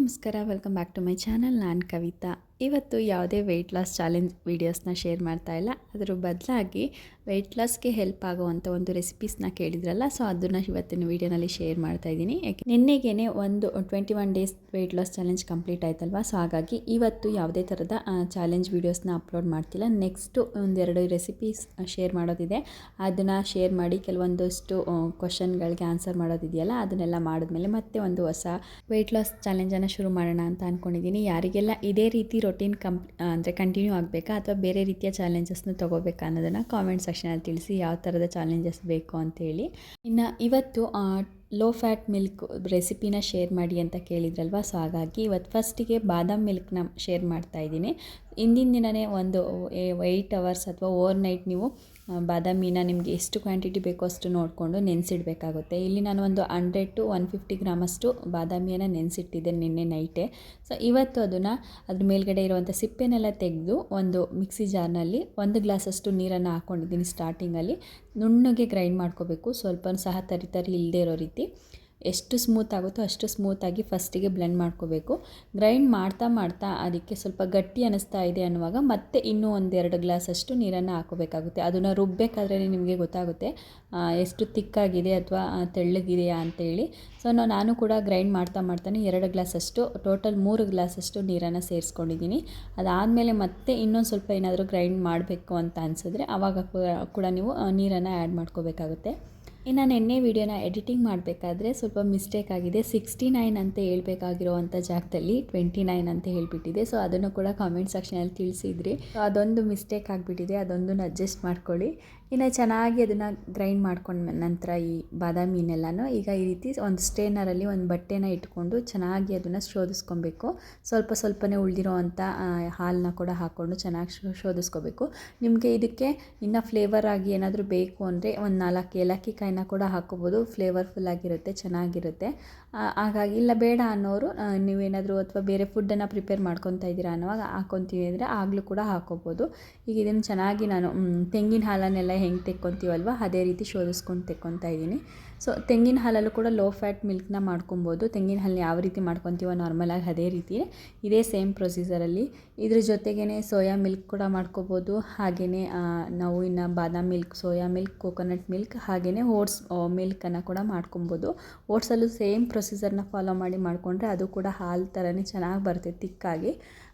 ನಮಸ್ಕಾರ, welcome back to my channel. ನಾನು ಕವಿತಾ. ಇವತ್ತು ಯಾವುದೇ ವೆಯ್ಟ್ ಲಾಸ್ ಚಾಲೆಂಜ್ ವೀಡಿಯೋಸ್ನ ಶೇರ್ ಮಾಡ್ತಾ ಇಲ್ಲ. ಅದರ ಬದಲಾಗಿ ವೆಯ್ಟ್ ಲಾಸ್ಗೆ ಹೆಲ್ಪ್ ಆಗುವಂಥ ಒಂದು ರೆಸಿಪೀಸ್ನ ಕೇಳಿದ್ರಲ್ಲ, ಸೊ ಅದನ್ನು ಇವತ್ತಿನ ವೀಡಿಯೋನಲ್ಲಿ ಶೇರ್ ಮಾಡ್ತಾ ಇದ್ದೀನಿ. ನಿನ್ನೆಗೇ ಒಂದು 21 days wait loss challenge complete ಆಯ್ತಲ್ವಾ, ಸೊ ಹಾಗಾಗಿ ಇವತ್ತು ಯಾವುದೇ ಥರದ ಚಾಲೆಂಜ್ ವೀಡಿಯೋಸ್ನ ಅಪ್ಲೋಡ್ ಮಾಡ್ತಿಲ್ಲ. ನೆಕ್ಸ್ಟು ಒಂದೆರಡು ರೆಸಿಪೀಸ್ ಶೇರ್ ಮಾಡೋದಿದೆ, ಅದನ್ನು ಶೇರ್ ಮಾಡಿ ಕೆಲವೊಂದಷ್ಟು ಕ್ವಶನ್ಗಳಿಗೆ ಆನ್ಸರ್ ಮಾಡೋದಿದೆಯಲ್ಲ, ಅದನ್ನೆಲ್ಲ ಮಾಡಿದ್ಮೇಲೆ ಮತ್ತೆ ಒಂದು ಹೊಸ ವೆಯ್ಟ್ ಲಾಸ್ ಚಾಲೆಂಜನ್ನು ಶುರು ಮಾಡೋಣ ಅಂತ ಅಂದ್ಕೊಂಡಿದ್ದೀನಿ. ಯಾರಿಗೆಲ್ಲ ಇದೇ ರೀತಿ ರೊಟೀನ್ ಅಂದರೆ ಕಂಟಿನ್ಯೂ ಆಗಬೇಕಾ ಅಥವಾ ಬೇರೆ ರೀತಿಯ ಚಾಲೆಂಜಸ್ನ ತೊಗೋಬೇಕಾ ಅನ್ನೋದನ್ನು ಕಾಮೆಂಟ್ ಸೆಕ್ಷನಲ್ಲಿ ತಿಳಿಸಿ, ಯಾವ ಥರದ ಚಾಲೆಂಜಸ್ ಬೇಕು ಅಂತೇಳಿ. ಇನ್ನು ಇವತ್ತು ಲೋ ಫ್ಯಾಟ್ ಮಿಲ್ಕ್ ರೆಸಿಪಿನ ಶೇರ್ ಮಾಡಿ ಅಂತ ಕೇಳಿದ್ರಲ್ವ, ಸೊ ಹಾಗಾಗಿ ಇವತ್ತು ಫಸ್ಟಿಗೆ ಬಾದಾಮ್ ಮಿಲ್ಕ್ನ ಶೇರ್ ಮಾಡ್ತಾಯಿದ್ದೀನಿ. ಹಿಂದಿನ ದಿನವೇ ಒಂದು 8 ಅವರ್ಸ್ ಅಥವಾ ಓವರ್ ನೈಟ್ ನೀವು ಬಾದಾಮಿನ ನಿಮಗೆ ಎಷ್ಟು ಕ್ವಾಂಟಿಟಿ ಬೇಕೋ ಅಷ್ಟು ನೋಡಿಕೊಂಡು ನೆನೆಸಿಡಬೇಕಾಗುತ್ತೆ. ಇಲ್ಲಿ ನಾನು ಒಂದು 100 to 150 ಗ್ರಾಮಷ್ಟು ಬಾದಾಮಿಯನ್ನು ನೆನೆಸಿಟ್ಟಿದ್ದೆ ನಿನ್ನೆ ನೈಟೇ. ಸೊ ಇವತ್ತು ಅದನ್ನು ಅದ್ರ ಮೇಲ್ಗಡೆ ಇರುವಂಥ ಸಿಪ್ಪೆನೆಲ್ಲ ತೆಗೆದು ಒಂದು ಮಿಕ್ಸಿ ಜಾರ್ನಲ್ಲಿ 1 ಗ್ಲಾಸಷ್ಟು ನೀರನ್ನು ಹಾಕ್ಕೊಂಡಿದ್ದೀನಿ. ಸ್ಟಾರ್ಟಿಂಗಲ್ಲಿ ನುಣ್ಣಗೆ ಗ್ರೈಂಡ್ ಮಾಡ್ಕೋಬೇಕು, ಸ್ವಲ್ಪ ಸಹ ತರಿ ಇಲ್ಲದೆ ಇರೋ ರೀತಿ. ಎಷ್ಟು ಸ್ಮೂತ್ ಆಗುತ್ತೋ ಅಷ್ಟು ಸ್ಮೂತಾಗಿ ಫಸ್ಟಿಗೆ ಬ್ಲೆಂಡ್ ಮಾಡ್ಕೋಬೇಕು. ಗ್ರೈಂಡ್ ಮಾಡ್ತಾ ಅದಕ್ಕೆ ಸ್ವಲ್ಪ ಗಟ್ಟಿ ಅನ್ನಿಸ್ತಾ ಇದೆ ಅನ್ನುವಾಗ ಮತ್ತೆ ಇನ್ನೂ 1-2 ಗ್ಲಾಸಷ್ಟು ನೀರನ್ನು ಹಾಕೋಬೇಕಾಗುತ್ತೆ. ಅದನ್ನು ರುಬ್ಬಬೇಕಾದ್ರೆ ನಿಮಗೆ ಗೊತ್ತಾಗುತ್ತೆ ಎಷ್ಟು ತಿಕ್ಕಾಗಿದೆ ಅಥವಾ ತೆಳ್ಳಗಿದೆಯಾ ಅಂತೇಳಿ. ಸೊ ನಾನು ಕೂಡ ಗ್ರೈಂಡ್ ಮಾಡ್ತಾನೆ 2 ಗ್ಲಾಸಷ್ಟು, ಟೋಟಲ್ 3 ಗ್ಲಾಸಷ್ಟು ನೀರನ್ನು ಸೇರಿಸ್ಕೊಂಡಿದ್ದೀನಿ. ಅದಾದಮೇಲೆ ಮತ್ತೆ ಇನ್ನೊಂದು ಸ್ವಲ್ಪ ಏನಾದರೂ ಗ್ರೈಂಡ್ ಮಾಡಬೇಕು ಅಂತ ಅನಿಸಿದ್ರೆ ಆವಾಗ ಕೂಡ ನೀವು ನೀರನ್ನು ಆ್ಯಡ್ ಮಾಡ್ಕೋಬೇಕಾಗುತ್ತೆ. ಇನ್ನು ನೆನ್ನೆ ವೀಡಿಯೋನ ಎಡಿಟಿಂಗ್ ಮಾಡಬೇಕಾದ್ರೆ ಸ್ವಲ್ಪ ಮಿಸ್ಟೇಕ್ ಆಗಿದೆ. 69 ಅಂತ ಹೇಳ್ಬೇಕಾಗಿರೋವಂಥ ಜಾಗದಲ್ಲಿ 29 ಅಂತ ಹೇಳಿಬಿಟ್ಟಿದೆ. ಸೊ ಅದನ್ನು ಕೂಡ ಕಾಮೆಂಟ್ ಸೆಕ್ಷನಲ್ಲಿ ತಿಳಿಸಿದ್ರಿ. ಸೊ ಅದೊಂದು ಮಿಸ್ಟೇಕ್ ಆಗಿಬಿಟ್ಟಿದೆ, ಅದೊಂದನ್ನು ಅಡ್ಜಸ್ಟ್ ಮಾಡ್ಕೊಳ್ಳಿ. ಇನ್ನು ಚೆನ್ನಾಗಿ ಅದನ್ನು ಗ್ರೈಂಡ್ ಮಾಡ್ಕೊಂಡ ನಂತರ ಈ ಬಾದಾಮಿನೆಲ್ಲನೂ ಈಗ ಈ ರೀತಿ ಒಂದು ಸ್ಟ್ರೈನರಲ್ಲಿ ಒಂದು ಬಟ್ಟೆನ ಇಟ್ಕೊಂಡು ಚೆನ್ನಾಗಿ ಅದನ್ನು ಶೋಧಿಸ್ಕೊಬೇಕು. ಸ್ವಲ್ಪನೇ ಉಳಿದಿರೋವಂಥ ಹಾಲನ್ನ ಕೂಡ ಹಾಕ್ಕೊಂಡು ಚೆನ್ನಾಗಿ ಶೋಧಿಸ್ಕೋಬೇಕು. ನಿಮಗೆ ಇದಕ್ಕೆ ಇನ್ನು ಫ್ಲೇವರ್ ಆಗಿ ಏನಾದರೂ ಬೇಕು ಅಂದರೆ ಒಂದು 4 ಏಲಕ್ಕಿ ಕಾಯಿನ ಕೂಡ ಹಾಕ್ಕೋಬೋದು. ಫ್ಲೇವರ್ಫುಲ್ ಆಗಿರುತ್ತೆ, ಚೆನ್ನಾಗಿರುತ್ತೆ. ಹಾಗಾಗಿ ಇಲ್ಲ ಬೇಡ ಅನ್ನೋರು ನೀವೇನಾದರೂ ಅಥವಾ ಬೇರೆ ಫುಡ್ಡನ್ನು ಪ್ರಿಪೇರ್ ಮಾಡ್ಕೊತಾ ಇದ್ದೀರಾ ಅನ್ನೋವಾಗ ಹಾಕ್ಕೊತೀವಿ ಅಂದರೆ ಆಗಲೂ ಕೂಡ ಹಾಕ್ಕೋಬೋದು. ಈಗ ಇದನ್ನು ಚೆನ್ನಾಗಿ ನಾನು ತೆಂಗಿನ ಹಾಲನ್ನೆಲ್ಲ ಹೆಂಗೆ ತೆಕ್ಕೊತೀವಲ್ವ ಅದೇ ರೀತಿ ಶೋಧಿಸ್ಕೊಂಡು ತೆಕ್ಕೊತಾ ಇದ್ದೀನಿ. ಸೊ ತೆಂಗಿನ ಹಾಲಲ್ಲೂ ಕೂಡ ಲೋ ಫ್ಯಾಟ್ ಮಿಲ್ಕ್ನ ಮಾಡ್ಕೊಬೋದು. ತೆಂಗಿನ ಹಾಲನ್ನ ಯಾವ ರೀತಿ ಮಾಡ್ಕೊತೀವೋ ನಾರ್ಮಲಾಗಿ ಅದೇ ರೀತಿ ಇದೇ ಸೇಮ್ ಪ್ರೊಸೀಜರಲ್ಲಿ. ಇದ್ರ ಜೊತೆಗೇ ಸೋಯಾ ಮಿಲ್ಕ್ ಕೂಡ ಮಾಡ್ಕೋಬೋದು. ಹಾಗೆಯೇ ನಾವು ಇನ್ನು ಬಾದಾಮ್ milk, soya milk, coconut milk, ಹಾಗೆಯೇ ಓಟ್ಸ್ ಮಿಲ್ಕನ್ನು ಕೂಡ ಮಾಡ್ಕೊಬೋದು. ಓಟ್ಸಲ್ಲೂ ಸೇಮ್ ಪ್ರೊಸೀಜರ್ನ ಫಾಲೋ ಮಾಡಿ ಮಾಡಿಕೊಂಡ್ರೆ ಅದು ಕೂಡ ಹಾಲು ಥರನೇ ಚೆನ್ನಾಗಿ ಬರುತ್ತೆ ತಿಕ್ಕಾಗಿ.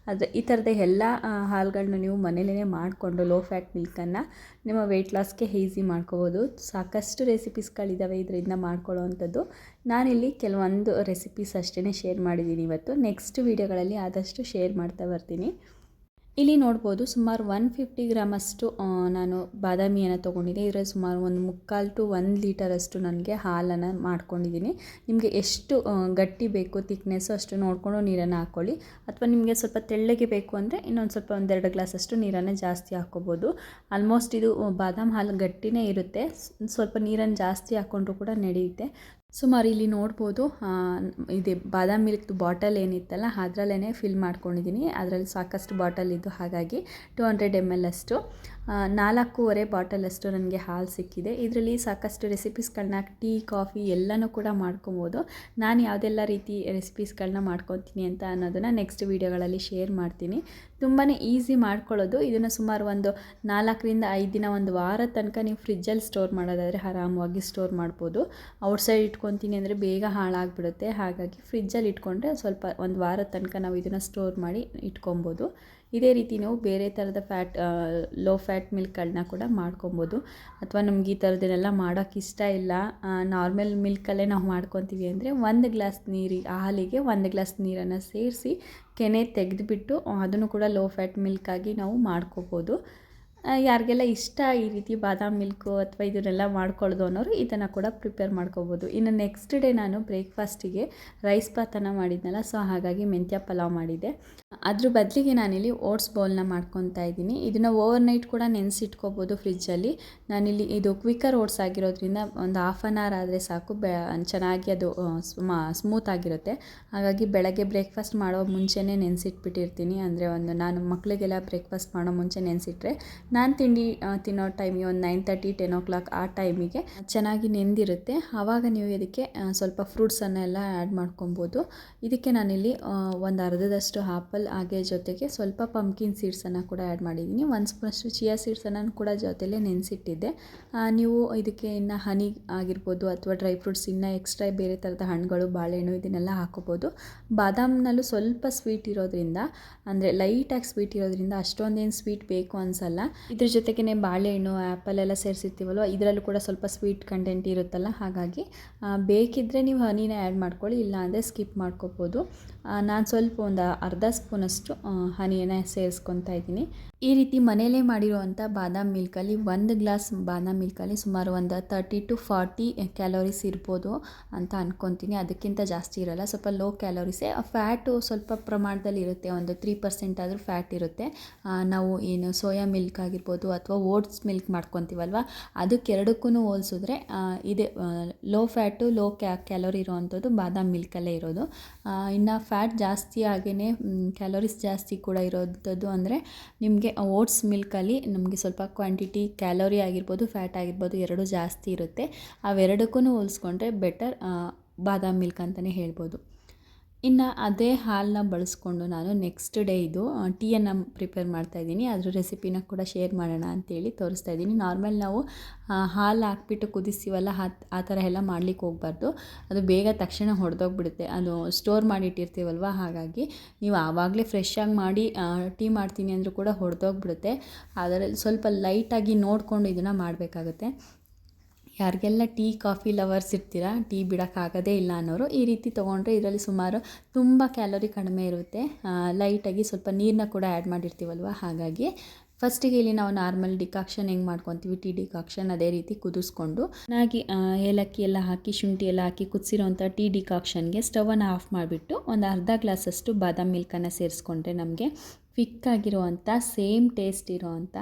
ಆದರೆ ಈ ಥರದ ಎಲ್ಲ ಹಾಲುಗಳನ್ನ ನೀವು ಮನೇಲೇ ಮಾಡಿಕೊಂಡು ಲೋ ಫ್ಯಾಟ್ ಮಿಲ್ಕನ್ನು ನಿಮ್ಮ ವೆಯ್ಟ್ ಲಾಸ್ಗೆ ಈಸಿ ಮಾಡ್ಕೋಬೋದು. ಸಾಕಷ್ಟು ರೆಸಿಪೀಸ್ಗಳಿದ್ದಾವೆ ಇದರಿಂದ ಮಾಡ್ಕೊಳ್ಳೋ ಅಂಥದ್ದು. ನಾನಿಲ್ಲಿ ಕೆಲವೊಂದು ರೆಸಿಪೀಸ್ ಅಷ್ಟೇ ಶೇರ್ ಮಾಡಿದ್ದೀನಿ ಇವತ್ತು. ನೆಕ್ಸ್ಟ್ ವೀಡಿಯೋಗಳಲ್ಲಿ ಆದಷ್ಟು ಶೇರ್ ಮಾಡ್ತಾ ಬರ್ತೀನಿ. ಇಲ್ಲಿ ನೋಡ್ಬೋದು ಸುಮಾರು 150 ಗ್ರಾಮಷ್ಟು ನಾನು ಬಾದಾಮಿಯನ್ನು ತೊಗೊಂಡಿದ್ದೆ. ಇದರಲ್ಲಿ ಸುಮಾರು 1/4 to 1 ಲೀಟರಷ್ಟು ನನಗೆ ಹಾಲನ್ನು ಮಾಡ್ಕೊಂಡಿದ್ದೀನಿ. ನಿಮಗೆ ಎಷ್ಟು ಗಟ್ಟಿ ಬೇಕು ತಿಕ್ನೆಸ್ಸು ಅಷ್ಟು ನೋಡಿಕೊಂಡು ನೀರನ್ನು ಹಾಕ್ಕೊಳ್ಳಿ. ಅಥವಾ ನಿಮಗೆ ಸ್ವಲ್ಪ ತೆಳ್ಳಗೆ ಬೇಕು ಅಂದರೆ ಇನ್ನೊಂದು ಸ್ವಲ್ಪ 1-2 ಗ್ಲಾಸಷ್ಟು ನೀರನ್ನು ಜಾಸ್ತಿ ಹಾಕ್ಕೋಬೋದು. ಆಲ್ಮೋಸ್ಟ್ ಇದು ಬಾದಾಮ್ ಹಾಲು ಗಟ್ಟಿನೇ ಇರುತ್ತೆ, ಸ್ವಲ್ಪ ನೀರನ್ನು ಜಾಸ್ತಿ ಹಾಕ್ಕೊಂಡ್ರೂ ಕೂಡ ನಡೆಯುತ್ತೆ. ಸುಮಾರು ಇಲ್ಲಿ ನೋಡ್ಬೋದು ಇದೆ ಬಾದಾಮ್ ಮಿಲ್ಕ್ದು ಬಾಟಲ್ ಏನಿತ್ತಲ್ಲ ಅದರಲ್ಲೇ ಫಿಲ್ ಮಾಡ್ಕೊಂಡಿದ್ದೀನಿ. ಅದರಲ್ಲಿ ಸಾಕಷ್ಟು ಬಾಟಲ್ ಇದ್ದು ಹಾಗಾಗಿ 200 ml ಅಷ್ಟು 4.5 ಬಾಟಲಷ್ಟು ನನಗೆ ಹಾಲು ಸಿಕ್ಕಿದೆ. ಇದರಲ್ಲಿ ಸಾಕಷ್ಟು ರೆಸಿಪೀಸ್ಗಳನ್ನ ಟೀ, ಕಾಫಿ ಎಲ್ಲನೂ ಕೂಡ ಮಾಡ್ಕೊಬೋದು. ನಾನು ಯಾವುದೆಲ್ಲ ರೀತಿ ರೆಸಿಪೀಸ್ಗಳನ್ನ ಮಾಡ್ಕೊತೀನಿ ಅಂತ ಅನ್ನೋದನ್ನು ನೆಕ್ಸ್ಟ್ ವೀಡಿಯೋಗಳಲ್ಲಿ ಶೇರ್ ಮಾಡ್ತೀನಿ. ತುಂಬಾ ಈಸಿ ಮಾಡ್ಕೊಳ್ಳೋದು. ಇದನ್ನು ಸುಮಾರು ಒಂದು 4-5 ದಿನ, ಒಂದು ವಾರ ತನಕ ನೀವು ಫ್ರಿಜ್ಜಲ್ಲಿ ಸ್ಟೋರ್ ಮಾಡೋದಾದರೆ ಆರಾಮವಾಗಿ ಸ್ಟೋರ್ ಮಾಡ್ಬೋದು. ಔಟ್ಸೈಡ್ ಇಟ್ಕೊತೀನಿ ಅಂದರೆ ಬೇಗ ಹಾಳಾಗಿಬಿಡುತ್ತೆ. ಹಾಗಾಗಿ ಫ್ರಿಜ್ಜಲ್ಲಿ ಇಟ್ಕೊಂಡ್ರೆ ಸ್ವಲ್ಪ ಒಂದು ವಾರ ತನಕ ನಾವು ಇದನ್ನು ಸ್ಟೋರ್ ಮಾಡಿ ಇಟ್ಕೊಬೋದು. ಇದೇ ರೀತಿ ನೀವು ಬೇರೆ ಥರದ ಲೋ ಫ್ಯಾಟ್ ಮಿಲ್ಕ್ಗಳನ್ನ ಕೂಡ ಮಾಡ್ಕೊಬೋದು. ಅಥವಾ ನಮ್ಗೆ ಈ ಥರದ್ದನ್ನೆಲ್ಲ ಮಾಡೋಕ್ಕೆ ಇಷ್ಟ ಇಲ್ಲ, ನಾರ್ಮಲ್ ಮಿಲ್ಕಲ್ಲೇ ನಾವು ಮಾಡ್ಕೊತೀವಿ ಅಂದರೆ 1 ಗ್ಲಾಸ್ ಹಾಲಿಗೆ 1 ಗ್ಲಾಸ್ ನೀರನ್ನು ಸೇರಿಸಿ ಕೆನೆ ತೆಗೆದುಬಿಟ್ಟು ಅದನ್ನು ಕೂಡ ಲೋ ಫ್ಯಾಟ್ ಮಿಲ್ಕಾಗಿ ನಾವು ಮಾಡ್ಕೋಬೋದು. ಯಾರಿಗೆಲ್ಲ ಇಷ್ಟ ಈ ರೀತಿ ಬಾದಾಮ್ ಮಿಲ್ಕು ಅಥವಾ ಇದನ್ನೆಲ್ಲ ಮಾಡ್ಕೊಳ್ಳೋದು ಅನ್ನೋರು ಇದನ್ನು ಕೂಡ ಪ್ರಿಪೇರ್ ಮಾಡ್ಕೋಬೋದು. ಇನ್ನು ನೆಕ್ಸ್ಟ್ ಡೇ ನಾನು ಬ್ರೇಕ್ಫಾಸ್ಟಿಗೆ ರೈಸ್ ಬಾತನ್ನು ಮಾಡಿದ್ನಲ್ಲ, ಸೊ ಹಾಗಾಗಿ ಮೆಂತ್ಯ ಪಲಾವ್ ಮಾಡಿದ್ದೆ. ಅದ್ರ ಬದಲಿಗೆ ನಾನಿಲ್ಲಿ ಓಟ್ಸ್ ಬೌಲ್ನ ಮಾಡ್ಕೊತಾ ಇದ್ದೀನಿ. ಇದನ್ನು ಓವರ್ ನೈಟ್ ಕೂಡ ನೆನೆಸಿಟ್ಕೋಬೋದು ಫ್ರಿಜ್ಜಲ್ಲಿ. ನಾನಿಲ್ಲಿ ಇದು ಕ್ವಿಕ್ಕರ್ ಓಟ್ಸ್ ಆಗಿರೋದ್ರಿಂದ ಒಂದು ಹಾಫ್ ಆನ್ ಅವರ್ ಆದರೆ ಸಾಕು, ಚೆನ್ನಾಗಿ ಅದು ಸ್ಮೂತ್ ಆಗಿರುತ್ತೆ. ಹಾಗಾಗಿ ಬೆಳಗ್ಗೆ ಬ್ರೇಕ್ಫಾಸ್ಟ್ ಮಾಡೋ ಮುಂಚೆನೇ ನೆನೆಸಿಟ್ಬಿಟ್ಟಿರ್ತೀನಿ. ಅಂದರೆ ನಾನು ಮಕ್ಕಳಿಗೆಲ್ಲ ಬ್ರೇಕ್ಫಾಸ್ಟ್ ಮಾಡೋ ಮುಂಚೆ ನೆನೆಸಿಟ್ರೆ ನಾನು ತಿಂಡಿ ತಿನ್ನೋ ಟೈಮಿಗೆ ಒಂದು 9:30 10 o'clock ಆ ಟೈಮಿಗೆ ಚೆನ್ನಾಗಿ ನೆಂದಿರುತ್ತೆ. ಆವಾಗ ನೀವು ಇದಕ್ಕೆ ಸ್ವಲ್ಪ ಫ್ರೂಟ್ಸನ್ನೆಲ್ಲ ಆ್ಯಡ್ ಮಾಡ್ಕೊಬೋದು. ಇದಕ್ಕೆ ನಾನಿಲ್ಲಿ ಒಂದು ಅರ್ಧದಷ್ಟು ಆಪಲ್, ಹಾಗೆ ಜೊತೆಗೆ ಸ್ವಲ್ಪ ಪಂಪ್ಕಿನ್ ಸೀಡ್ಸನ್ನು ಕೂಡ ಆ್ಯಡ್ ಮಾಡಿದ್ದೀನಿ. 1 ಸ್ಪೂನಷ್ಟು ಚಿಯಾ ಸೀಡ್ಸನ್ನು ಕೂಡ ಜೊತೆಲೇ ನೆನೆಸಿಟ್ಟಿದ್ದೆ. ನೀವು ಇದಕ್ಕೆ ಇನ್ನು ಹನಿ ಆಗಿರ್ಬೋದು ಅಥವಾ ಡ್ರೈ ಫ್ರೂಟ್ಸ್, ಇನ್ನು ಎಕ್ಸ್ಟ್ರಾ ಬೇರೆ ಥರದ ಹಣ್ಣುಗಳು, ಬಾಳೆಹಣ್ಣು ಇದನ್ನೆಲ್ಲ ಹಾಕೋಬೋದು. ಬಾದಾಮ್ನಲ್ಲೂ ಸ್ವಲ್ಪ ಸ್ವೀಟ್ ಇರೋದ್ರಿಂದ, ಅಂದರೆ ಲೈಟಾಗಿ ಸ್ವೀಟ್ ಇರೋದ್ರಿಂದ ಅಷ್ಟೊಂದೇನು ಸ್ವೀಟ್ ಬೇಕು ಅನಿಸಲ್ಲ. ಇದ್ರ ಜೊತೆಗೇ ಬಾಳೆಹಣ್ಣು, ಆ್ಯಪಲ್ ಎಲ್ಲ ಸೇರಿಸಿರ್ತೀವಲ್ವ, ಇದರಲ್ಲೂ ಕೂಡ ಸ್ವಲ್ಪ ಸ್ವೀಟ್ ಕಂಟೆಂಟ್ ಇರುತ್ತಲ್ಲ. ಹಾಗಾಗಿ ಬೇಕಿದ್ದರೆ ನೀವು ಹನಿನ ಆ್ಯಡ್ ಮಾಡ್ಕೊಳ್ಳಿ, ಇಲ್ಲ ಅಂದರೆ ಸ್ಕಿಪ್ ಮಾಡ್ಕೋಬೋದು. ನಾನು ಸ್ವಲ್ಪ ಒಂದು ಅರ್ಧ ಸ್ಪೂನಷ್ಟು ಹನಿಯನ್ನು ಸೇರಿಸ್ಕೊತಾ ಇದ್ದೀನಿ. ಈ ರೀತಿ ಮನೆಯಲ್ಲೇ ಮಾಡಿರುವಂಥ ಬಾದಾಮ್ ಮಿಲ್ಕಲ್ಲಿ, 1 ಗ್ಲಾಸ್ ಬಾದಾಮ್ ಮಿಲ್ಕಲ್ಲಿ ಸುಮಾರು ಒಂದು 30 to 40 ಕ್ಯಾಲೋರೀಸ್ ಇರ್ಬೋದು ಅಂತ ಅಂದ್ಕೊತೀನಿ. ಅದಕ್ಕಿಂತ ಜಾಸ್ತಿ ಇರೋಲ್ಲ, ಸ್ವಲ್ಪ ಲೋ ಕ್ಯಾಲೋರೀಸೇ. ಫ್ಯಾಟು ಸ್ವಲ್ಪ ಪ್ರಮಾಣದಲ್ಲಿ ಇರುತ್ತೆ, ಒಂದು 3% ಆದರೂ ಫ್ಯಾಟ್ ಇರುತ್ತೆ. ನಾವು ಏನು ಸೋಯಾ ಮಿಲ್ಕ್ ಆಗಿರ್ಬೋದು ಅಥವಾ ಓಟ್ಸ್ ಮಿಲ್ಕ್ ಮಾಡ್ಕೊತೀವಲ್ವ, ಅದಕ್ಕೆರಡಕ್ಕೂ ಹೋಲಿಸಿದ್ರೆ ಇದೆ ಲೋ ಫ್ಯಾಟು, ಲೋ ಕ್ಯಾಲೋರಿ ಇರೋವಂಥದ್ದು ಬಾದಾಮ್ ಮಿಲ್ಕಲ್ಲೇ ಇರೋದು. ಇನ್ನು ಫ್ಯಾಟ್ ಜಾಸ್ತಿ ಹಾಗೆಯೇ ಕ್ಯಾಲೋರೀಸ್ ಜಾಸ್ತಿ ಕೂಡ ಇರೋಂಥದ್ದು ಅಂದರೆ ನಿಮಗೆ ಓಟ್ಸ್ ಮಿಲ್ಕಲ್ಲಿ ನಮಗೆ ಸ್ವಲ್ಪ ಕ್ವಾಂಟಿಟಿ ಕ್ಯಾಲೋರಿ ಆಗಿರ್ಬೋದು, ಫ್ಯಾಟ್ ಆಗಿರ್ಬೋದು, ಎರಡೂ ಜಾಸ್ತಿ ಇರುತ್ತೆ. ಅವೆರಡಕ್ಕೂ ಹೋಲಿಸ್ಕೊಂಡ್ರೆ ಬೆಟರ್ ಬಾದಾಮ್ ಮಿಲ್ಕ್ ಅಂತಲೇ ಹೇಳ್ಬೋದು. ಇನ್ನು ಅದೇ ಹಾಲನ್ನ ಬಳಸ್ಕೊಂಡು ನಾನು ನೆಕ್ಸ್ಟ್ ಡೇ ಇದು ಟೀಯನ್ನು ಪ್ರಿಪೇರ್ ಮಾಡ್ತಾಯಿದ್ದೀನಿ. ಅದ್ರ ರೆಸಿಪಿನ ಕೂಡ ಶೇರ್ ಮಾಡೋಣ ಅಂತೇಳಿ ತೋರಿಸ್ತಾ ಇದ್ದೀನಿ. ನಾರ್ಮಲ್ ನಾವು ಹಾಲು ಹಾಕ್ಬಿಟ್ಟು ಕುದಿಸ್ತೀವಲ್ಲ, ಆ ಥರ ಎಲ್ಲ ಮಾಡ್ಲಿಕ್ಕೆ ಹೋಗಬಾರ್ದು. ಅದು ಬೇಗ ತಕ್ಷಣ ಹೊಡೆದೋಗ್ಬಿಡುತ್ತೆ, ಅದು ಸ್ಟೋರ್ ಮಾಡಿಟ್ಟಿರ್ತೀವಲ್ವ. ಹಾಗಾಗಿ ನೀವು ಆವಾಗಲೇ ಫ್ರೆಶ್ಶಾಗಿ ಮಾಡಿ ಟೀ ಮಾಡ್ತೀನಿ ಅಂದರೂ ಕೂಡ ಹೊಡೆದೋಗ್ಬಿಡುತ್ತೆ. ಅದರಲ್ಲಿ ಸ್ವಲ್ಪ ಲೈಟಾಗಿ ನೋಡಿಕೊಂಡು ಇದನ್ನು ಮಾಡಬೇಕಾಗುತ್ತೆ. ಯಾರಿಗೆಲ್ಲ ಟೀ ಕಾಫಿ ಲವರ್ಸ್ ಇರ್ತೀರಾ, ಟೀ ಬಿಡೋಕ್ಕಾಗೋದೇ ಇಲ್ಲ ಅನ್ನೋರು ಈ ರೀತಿ ತೊಗೊಂಡ್ರೆ ಇದರಲ್ಲಿ ಸುಮಾರು ತುಂಬ ಕ್ಯಾಲೋರಿ ಕಡಿಮೆ ಇರುತ್ತೆ. ಲೈಟಾಗಿ ಸ್ವಲ್ಪ ನೀರನ್ನ ಕೂಡ ಆ್ಯಡ್ ಮಾಡಿರ್ತೀವಲ್ವ. ಹಾಗಾಗಿ ಫಸ್ಟಿಗೆ ಇಲ್ಲಿ ನಾವು ನಾರ್ಮಲ್ ಡಿಕಾಕ್ಷನ್ ಹೆಂಗೆ ಮಾಡ್ಕೊತೀವಿ, ಟೀ ಡಿಕಾಕ್ಷನ್, ಅದೇ ರೀತಿ ಕುದಿಸ್ಕೊಂಡು ಚೆನ್ನಾಗಿ ಏಲಕ್ಕಿ ಎಲ್ಲ ಹಾಕಿ, ಶುಂಠಿ ಎಲ್ಲ ಹಾಕಿ ಕುದಿಸಿರೋಂಥ ಟೀ ಡಿಕಾಕ್ಷನ್ಗೆ ಸ್ಟವನ್ನು ಆಫ್ ಮಾಡಿಬಿಟ್ಟು ಒಂದು ಅರ್ಧ ಗ್ಲಾಸಷ್ಟು ಬಾದಾಮ್ ಮಿಲ್ಕನ್ನು ಸೇರಿಸ್ಕೊಂಡ್ರೆ ನಮಗೆ ಕ್ವಿಕ್ಕಾಗಿರುವಂಥ ಸೇಮ್ ಟೇಸ್ಟ್ ಇರೋವಂಥ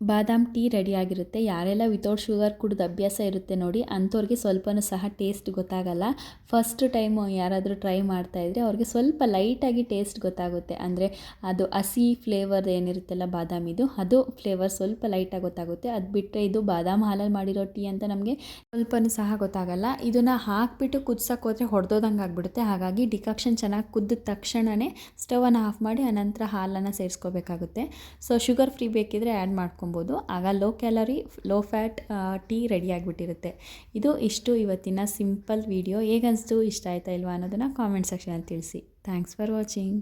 ಬಾದಾಮ್ ಟೀ ರೆಡಿಯಾಗಿರುತ್ತೆ. ಯಾರೆಲ್ಲ ವಿತೌಟ್ ಶುಗರ್ ಕುಡಿದು ಅಭ್ಯಾಸ ಇರುತ್ತೆ ನೋಡಿ, ಅಂಥವ್ರಿಗೆ ಸ್ವಲ್ಪನೂ ಸಹ ಟೇಸ್ಟ್ ಗೊತ್ತಾಗಲ್ಲ. ಫಸ್ಟ್ ಟೈಮು ಯಾರಾದರೂ ಟ್ರೈ ಮಾಡ್ತಾಯಿದ್ರೆ ಅವ್ರಿಗೆ ಸ್ವಲ್ಪ ಲೈಟಾಗಿ ಟೇಸ್ಟ್ ಗೊತ್ತಾಗುತ್ತೆ. ಅಂದರೆ ಅದು ಹಸಿ ಫ್ಲೇವರ್ ಏನಿರುತ್ತಲ್ಲ ಬಾದಾಮಿದು, ಅದು ಫ್ಲೇವರ್ ಸ್ವಲ್ಪ ಲೈಟಾಗಿ ಗೊತ್ತಾಗುತ್ತೆ. ಅದು ಬಿಟ್ಟರೆ ಇದು ಬಾದಾಮ್ ಹಾಲಲ್ಲಿ ಮಾಡಿರೋ ಟೀ ಅಂತ ನಮಗೆ ಸ್ವಲ್ಪನೂ ಸಹ ಗೊತ್ತಾಗಲ್ಲ. ಇದನ್ನು ಹಾಕಿಬಿಟ್ಟು ಕುದಿಸೋಕೆ ಹೋದರೆ ಹೊಡೆದೋದಂಗೆ ಆಗಿಬಿಡುತ್ತೆ. ಹಾಗಾಗಿ ಡಿಕಾಕ್ಷನ್ ಚೆನ್ನಾಗಿ ಕುದ್ದ ತಕ್ಷಣವೇ ಸ್ಟವನ್ನು ಆಫ್ ಮಾಡಿ ಅನಂತರ ಹಾಲನ್ನು ಸೇರಿಸ್ಕೋಬೇಕಾಗುತ್ತೆ. ಸೊ ಶುಗರ್ ಫ್ರೀ ಬೇಕಿದ್ರೆ ಆ್ಯಡ್ ಮಾಡ್ಕೊಬೋದು. ಆಗ low calorie low fat tea ರೆಡಿಯಾಗಿಬಿಟ್ಟಿರುತ್ತೆ. ಇಷ್ಟು ಇವತ್ತಿನ ಸಿಂಪಲ್ ವಿಡಿಯೋ. ಹೇಗನ್ನಿಸ್ತು, ಇಷ್ಟ ಆಯ್ತಾ ಇಲ್ವಾ ಅನ್ನೋದನ್ನು ಕಾಮೆಂಟ್ ಸೆಕ್ಷನಲ್ಲಿ ತಿಳಿಸಿ. Thanks for watching.